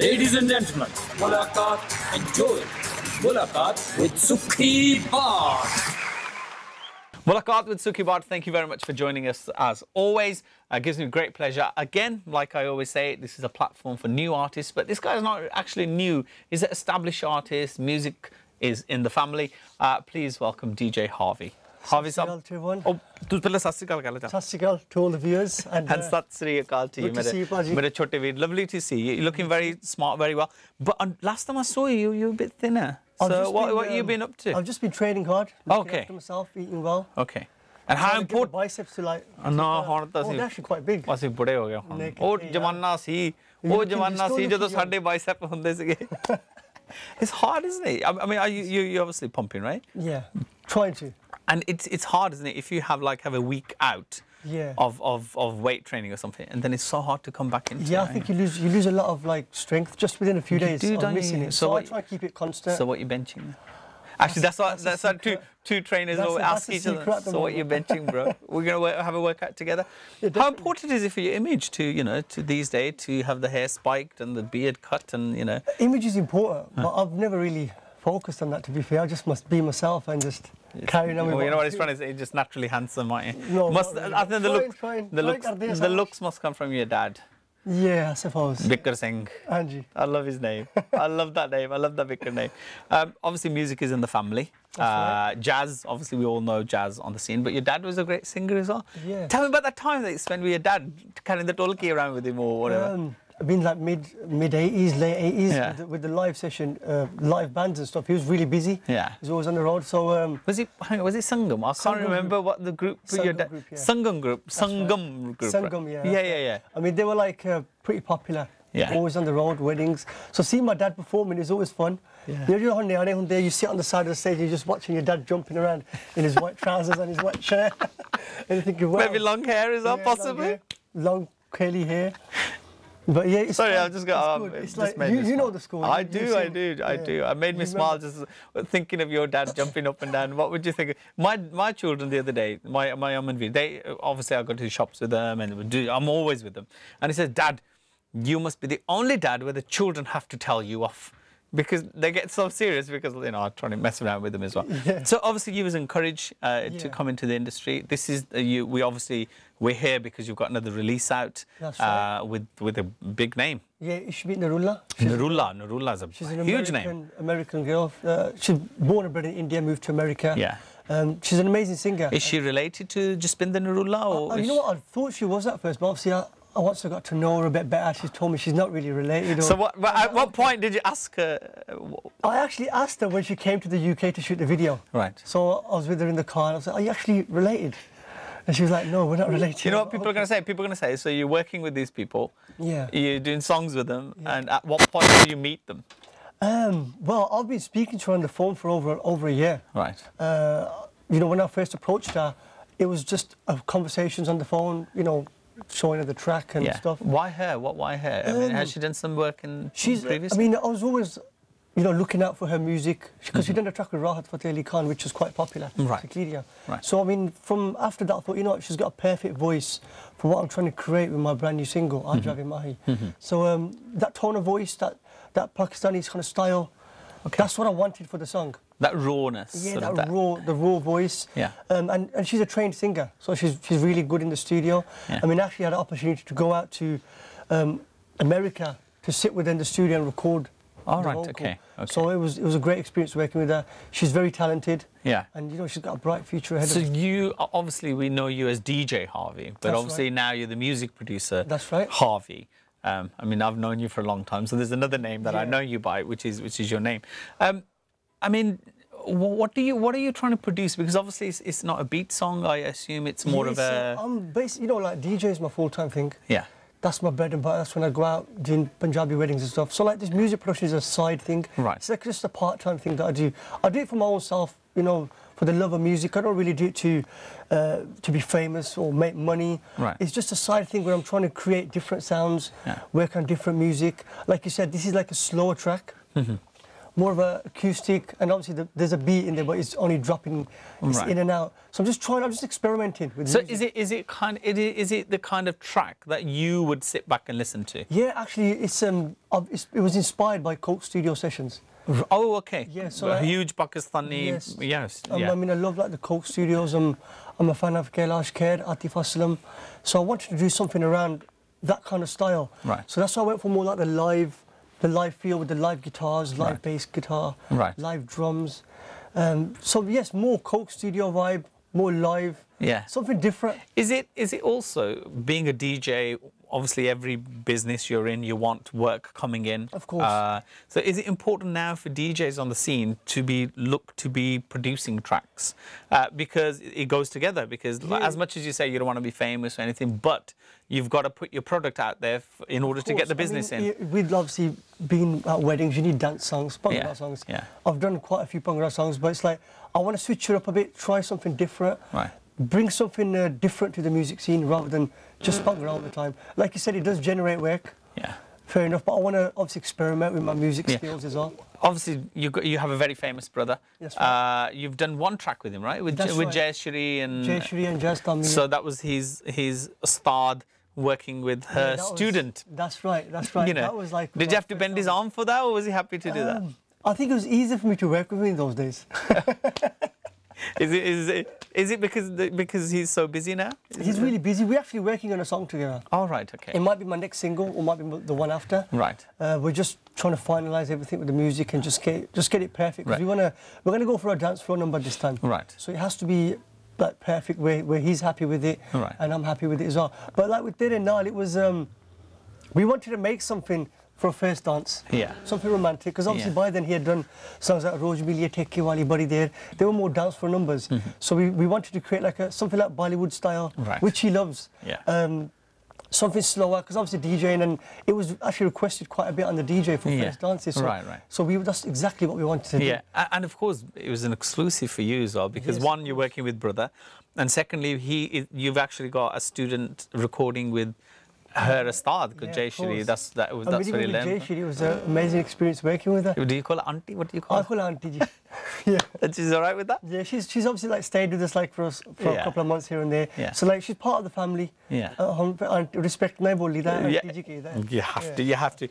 Ladies and gentlemen, Mulaqat and Johal. Mulaqat with Sukhi Bart. Mulaqat with Sukhi Bart, thank you very much for joining us as always. It gives me great pleasure. Again, like I always say, this is a platform for new artists, but this guy is not actually new. He's an established artist. Music is in the family. Please welcome DJ Harvey. Harvey sir. Oh, sat sri akal to all the viewers. And sat sri akal to you. Good to see you, Paji. Mere chote veer. Lovely to see you. You're looking very smart, very well. But last time I saw you, you were a bit thinner. So what have you been up to? I've just been training hard. Okay. After myself, eating well. Okay. And how important? Biceps to like. No, they're actually quite big. ਅਸੀਂ ਬੜੇ ਹੋ ਗਏ ਹੁਣ ਉਹ ਜ਼ਮਾਨਾ ਸੀ ਜਦੋਂ ਸਾਡੇ bicep ਹੁੰਦੇ ਸੀਗੇ. It's hard, isn't it? I mean, you're obviously pumping, right? Yeah, trying to. And it's hard, isn't it? If you have a week out of weight training or something, and then it's so hard to come back into. Yeah, I think you lose a lot of strength just within a few days of missing it. So I try to keep it constant. So what are you benching? Actually, that's what two trainers will ask each other. So what you're benching, bro? We're gonna have a workout together. Yeah, how important is it for your image to these days to have the hair spiked and the beard cut and Image is important, but I've never really focused on that. To be fair, I just must be myself and just carry on. Well, you know what he's trying to say? You're just naturally handsome, aren't you? No, I think the looks must come from your dad. Yeah, I suppose. Bikar Singh. Anji. I love his name. I love that name. I love that Bikar name. Obviously, music is in the family. Right. Jazz, obviously, we all know jazz on the scene. But your dad was a great singer as well. Yeah. Tell me about that time that you spent with your dad, carrying the tolki around with him or whatever. I've been mid 80s, late 80s Yeah. with the live session, live bands and stuff. He was really busy. Yeah. He was always on the road. So was it Sangam? I can't remember what the group. Your dad. Group, yeah. Sangam group. Sangam group. Sangam, right? Yeah. I mean, they were pretty popular. Yeah. Always on the road, weddings. So seeing my dad performing is always fun. Yeah. You sit on the side of the stage, you're just watching your dad jumping around in his white trousers and his white shirt. And you think, wow. Maybe long hair is that possibly? Long curly hair. But yeah, it's sorry, fun. I've just got. It's like you know the score. I do. I made me smile just thinking of your dad jumping up and down. What would you think? My children the other day, my and V, they obviously I go to shops with them and I'm always with them. And he says, "Dad, you must be the only dad where the children have to tell you off." Because they get so serious because, I'm trying to mess around with them as well. Yeah. So obviously you was encouraged to come into the industry. This is, we're here because you've got another release out. That's right. with a big name. Yeah, it should be Nurullah. Nurullah is a huge name. American girl. She's born and bred in India, moved to America. Yeah. She's an amazing singer. Is she related to Jaspinder Nurullah? Or you know what, I thought she was at first, but obviously once I got to know her a bit better, she's told me she's not really related. So at what point did you ask her? I actually asked her when she came to the UK to shoot the video. Right. So I was with her in the car and I was like, are you actually related? And she was like, no, we're not related. You know what people are going to say? People are going to say, so you're working with these people. Yeah. You're doing songs with them. Yeah. And at what point do you meet them? Well, I've been speaking to her on the phone for over a year. Right. When I first approached her, it was just conversations on the phone, showing her the track and stuff. Why her? Why her? I mean, has she done some work previously? I mean, I was always, looking out for her music because she'd done a track with Rahat Fateh Ali Khan, which was quite popular. Right. Right. So I mean, from after that, I thought, she's got a perfect voice for what I'm trying to create with my brand new single, Ajavi Mahi. So that tone of voice, that Pakistani kind of style, that's what I wanted for the song. That rawness. Yeah, the raw voice. Yeah. And she's a trained singer, so she's really good in the studio. Yeah. I mean, I actually had an opportunity to go out to America to sit within the studio and record. All right. Okay. So it was a great experience working with her. She's very talented. Yeah. And she's got a bright future ahead of her. So you obviously we know you as DJ Harvey, but that's obviously right. now you're the music producer. That's right. Harvey. I mean, I've known you for a long time, so there's another name that I know you by, which is your name. I mean, what are you trying to produce? Because obviously it's not a beat song. I assume it's more of a. I'm basically, DJ is my full-time thing. Yeah. That's my bread and butter. That's when I go out doing Punjabi weddings and stuff. So this music production is a side thing. Right. It's just a part-time thing that I do. I do it for my own self, for the love of music. I don't really do it to be famous or make money. Right. It's just a side thing where I'm trying to create different sounds, work on different music. Like you said, this is like a slower track. more of a acoustic, and obviously there's a beat in there, but it's only dropping, it's in and out. So I'm just experimenting with music. So is it the kind of track that you would sit back and listen to? Yeah, actually, it was inspired by Coke studio sessions. Oh, okay. Yeah, so a huge Pakistani. Yes. I mean, I love like the Coke studios. I'm a fan of Kailash Kher, Atif Aslam. So I wanted to do something around that kind of style. Right. So that's why I went for more like the live feel with the live guitars, live bass guitar, live drums. So yes, more Coke studio vibe, more live. Yeah. Something different. Is it also being a DJ? Obviously, every business you're in, you want work coming in. Of course. So is it important now for DJs on the scene to be producing tracks? Because it goes together. Because as much as you say you don't want to be famous or anything, but you've got to put your product out there in order to get the business in. We'd obviously been at weddings, you need dance songs, Bhangra songs. Yeah. I've done quite a few Bhangra songs, but it's like, I want to switch it up a bit, try something different. Right. Bring something different to the music scene rather than just Bhangra all the time. Like you said, it does generate work. Yeah. Fair enough, but I want to obviously experiment with my music skills as well. Obviously, you have a very famous brother. That's right. You've done one track with him, right? With That's right. Jayashri and... Jayashri and Jazz Tamir. So that was his ustad working with her student. That's right, that's right. You know, that was like... Did you have to bend his arm for that, or was he happy to do that? I think it was easier for me to work with him in those days. Is it because he's so busy now? He's really busy. We're actually working on a song together. Oh, right, okay. It might be my next single, or might be the one after. Right. We're just trying to finalise everything with the music and just get it perfect. Because Right. we're gonna go for a dance floor number this time. Right. So it has to be like perfect, where he's happy with it, Right. and I'm happy with it as well. But like with Tere Naal, it was we wanted to make something for a first dance. Yeah. Something romantic, because obviously by then he had done songs like Roj Miliye Thekke Wali Badi Der. They were more dance for numbers. So we wanted to create like something like Bollywood style, Right. which he loves. Yeah. Something slower, because obviously DJing, and it was actually requested quite a bit on the DJ for first dances. So, Right. So that's exactly what we wanted to do. Yeah, and of course it was an exclusive for you as well, because Yes, one, you're working with brother, and secondly, you've actually got a student recording with her ustad, because Jayashri, that's really learned. Jayashri, it was an amazing experience working with her. Do you call her auntie? What do you call her? I call her auntie. Yeah. And she's all right with that? Yeah, she's obviously like stayed with us like for a couple of months here and there. Yeah. So like she's part of the family. Yeah. Respect nahi boli da. You have to.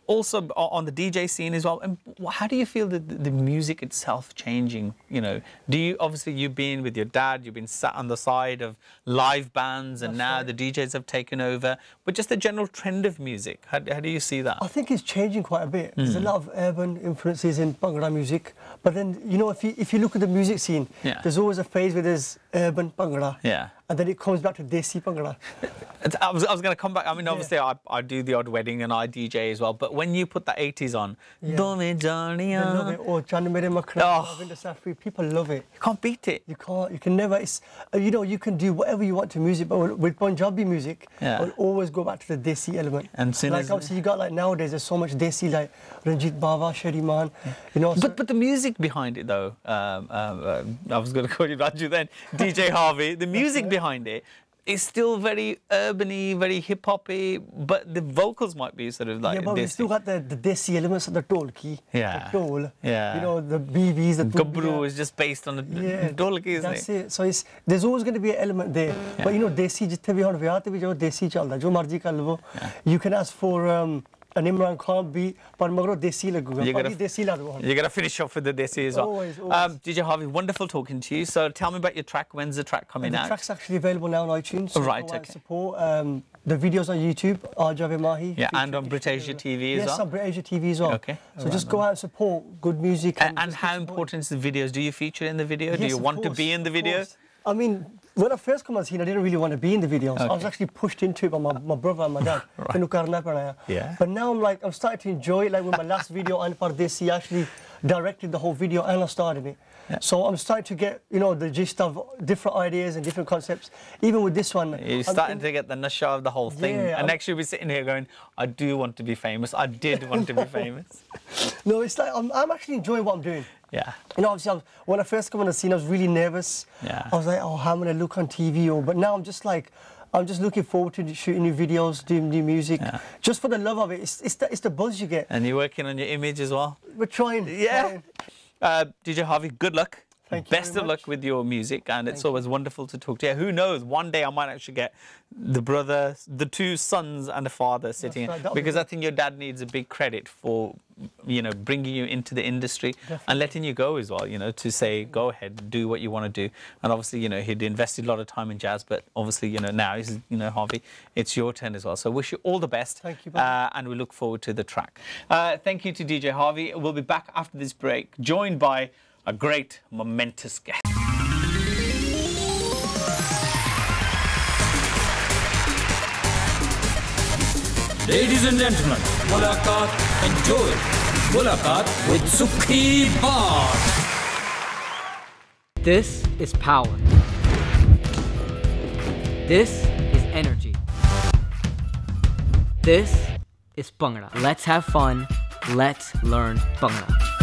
Also on the DJ scene as well. And how do you feel the music itself changing? You know, you've been with your dad, you've been sat on the side of live bands, and now the DJs have taken over. But just the general trend of music, how do you see that? I think it's changing quite a bit. There's a lot of urban influences in Bhangra music. But then, you know, if you look at the music scene, there's always a phase where there's urban Bhangra. Yeah. And then it comes back to Desi Bhangra. I was going to come back. I mean, obviously, I do the odd wedding and I DJ as well. But when you put the 80s on, They love it. Oh, Chand Mere Makhna, Ravinder Safri, people love it. You can't beat it. You can't. You can never. You know, you can do whatever you want to music, but with Punjabi music, I'll always go back to the Desi element. And like obviously, you got like nowadays, there's so much Desi, like Ranjit Bawa, Sherry Man. You know. But the music behind it, though, I was going to call you Raju then, DJ Harvey. The music behind it is still very urban-y, very hip-hop-y, but the vocals might be sort of like but we still got the Desi elements of the Tolki, the Tol. Yeah. You know, the BBs, the Gabru is just based on the Tolki, isn't it? That's it. So there's always going to be an element there. But you know, Desi, jithe bhi hon vyah te bhi jo Desi chalda, jo marzi kar lo. You can ask for an Imran Khan beat, but magro Desi laguga. You're going to finish off with the Desi as well. Always. DJ Harvey, wonderful talking to you. So tell me about your track. When's the track coming out? The track's actually available now on iTunes. So right, okay. Support. The videos on YouTube, Ajave Mahi. Yeah, and on Brit Asia TV as well? Yes, on Brit Asia TV as well. Okay. So just go out and support good music. And how important is the videos? Do you feature in the video? Yes, do you want to be in the video? I mean, when I first come on scene, I didn't really want to be in the videos. I was actually pushed into it by my brother and my dad. Yeah. But now I'm starting to enjoy it. Like with my last video, An Pardesi, I actually directed the whole video and I starred in it. Yeah. So I'm starting to get, you know, the gist of different ideas and different concepts. Even with this one, you're starting to get the nasha of the whole thing. Yeah, and next you'll be sitting here going, I do want to be famous. I did want to be famous. No, it's like I'm actually enjoying what I'm doing. Yeah. You know, obviously, when I first come on the scene, I was really nervous. Yeah. I was like, oh, how am I going to look on TV? But now I'm just like, I'm just looking forward to shooting new videos, doing new music, just for the love of it. It's the buzz you get. And you're working on your image as well. We're trying. Yeah. DJ Harvey, good luck. Thank you. Best of luck with your music, and it's always wonderful to talk to you. Who knows? One day I might actually get the brother, the two sons, and the father sitting, because I think your dad needs a big credit for, you know, bringing you into the industry and letting you go as well. You know, to say go ahead, do what you want to do. And obviously, you know, he'd invested a lot of time in jazz, but obviously, you know, now he's, you know, Harvey, it's your turn as well. So wish you all the best. Thank you, Bart. And we look forward to the track. Thank you to DJ Harvey. We'll be back after this break, joined by a great, momentous guest. Ladies and gentlemen, Mulaqat and Johal. Mulaqat with Sukhi Bart. This is power. This is energy. This is Bhangra. Let's have fun. Let's learn Bhangra.